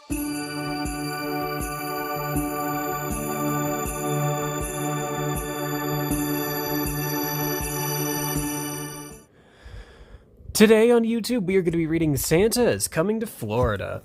Today on YouTube, we are going to be reading Santa is Coming to Florida.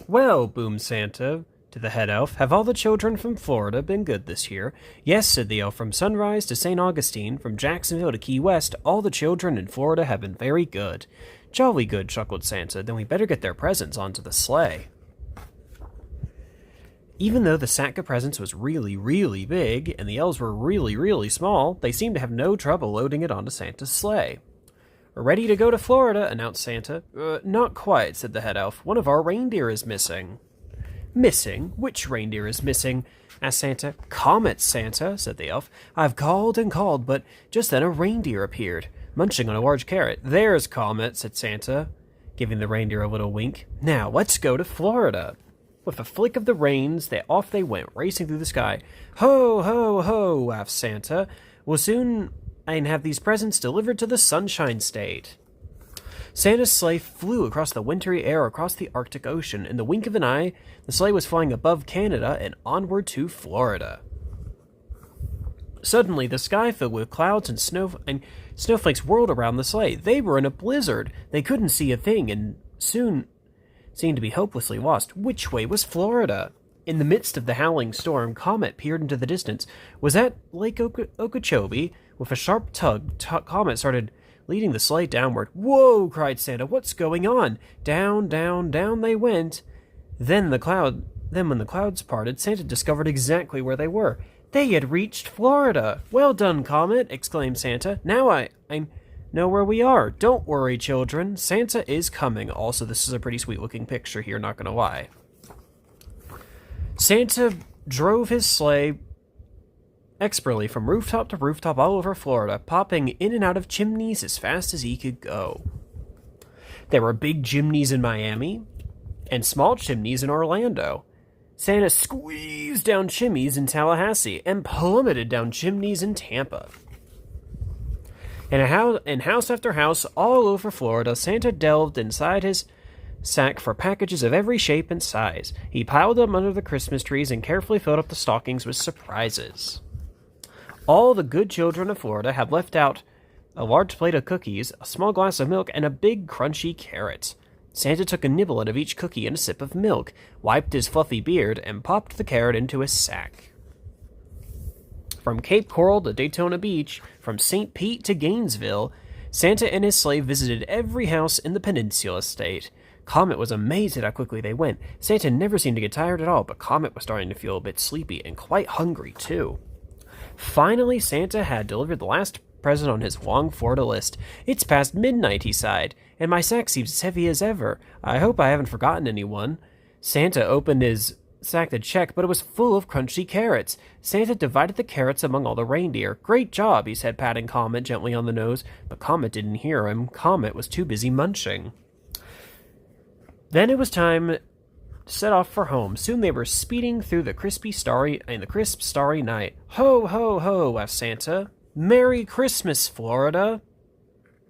Well, boomed Santa to the head elf, have all the children from Florida been good this year? Yes, said the elf, from Sunrise to St. Augustine, from Jacksonville to Key West, all the children in Florida have been very good. Jolly good, chuckled Santa, then we better get their presents onto the sleigh. Even though the sack of presents was really, really big, and the elves were really, really small, they seemed to have no trouble loading it onto Santa's sleigh. We're ready to go to Florida, announced Santa. Not quite, said the head elf. One of our reindeer is missing. Missing? Which reindeer is missing? Asked Santa. Comet, Santa, said the elf. I've called and called, but just then a reindeer appeared, munching on a large carrot. There's Comet, said Santa, giving the reindeer a little wink. Now, let's go to Florida. With a flick of the reins, off they went, racing through the sky. Ho, ho, ho, laughed Santa. We'll soon have these presents delivered to the Sunshine State. Santa's sleigh flew across the wintry air across the Arctic Ocean. In the wink of an eye, the sleigh was flying above Canada and onward to Florida. Suddenly, the sky filled with clouds and snowflakes whirled around the sleigh. They were in a blizzard. They couldn't see a thing, and soon seemed to be hopelessly lost. Which way was Florida? In the midst of the howling storm, Comet peered into the distance. Was that Lake Okeechobee? With a sharp tug, Comet started leading the sleigh downward. Whoa, cried Santa. What's going on? Down, down, down they went. Then when the clouds parted, Santa discovered exactly where they were. They had reached Florida. Well done, Comet, exclaimed Santa. Now I know where we are. Don't worry, children. Santa is coming. Also, this is a pretty sweet-looking picture here, not gonna lie. Santa drove his sleigh expertly from rooftop to rooftop all over Florida, popping in and out of chimneys as fast as he could go. There were big chimneys in Miami and small chimneys in Orlando. Santa squeezed down chimneys in Tallahassee and plummeted down chimneys in Tampa. In house after house all over Florida, Santa delved inside his sack for packages of every shape and size. He piled them under the Christmas trees and carefully filled up the stockings with surprises. All the good children of Florida had left out a large plate of cookies, a small glass of milk, and a big crunchy carrot. Santa took a nibble out of each cookie and a sip of milk, wiped his fluffy beard, and popped the carrot into his sack. From Cape Coral to Daytona Beach, from St. Pete to Gainesville, Santa and his sleigh visited every house in the Peninsula State. Comet was amazed at how quickly they went. Santa never seemed to get tired at all, but Comet was starting to feel a bit sleepy and quite hungry, too. Finally, Santa had delivered the last present on his long Florida list. It's past midnight, he sighed, and my sack seems as heavy as ever. I hope I haven't forgotten anyone. Santa opened his sack to check, but it was full of crunchy carrots. Santa divided the carrots among all the reindeer. Great job, he said, patting Comet gently on the nose, but Comet didn't hear him. Comet was too busy munching. Then it was time to set off for home. Soon they were speeding through the crisp, starry night. Ho, ho, ho, laughed Santa. Merry Christmas, Florida.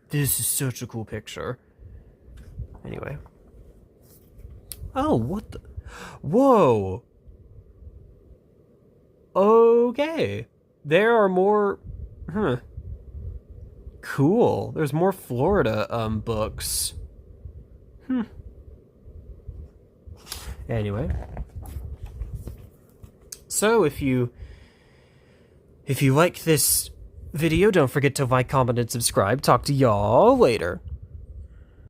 This is such a cool picture. Anyway. Oh, what the... Whoa. Okay. There are more... Cool. There's more Florida, books. Anyway. So, if you like this video, don't forget to like, comment, and subscribe. Talk to y'all later.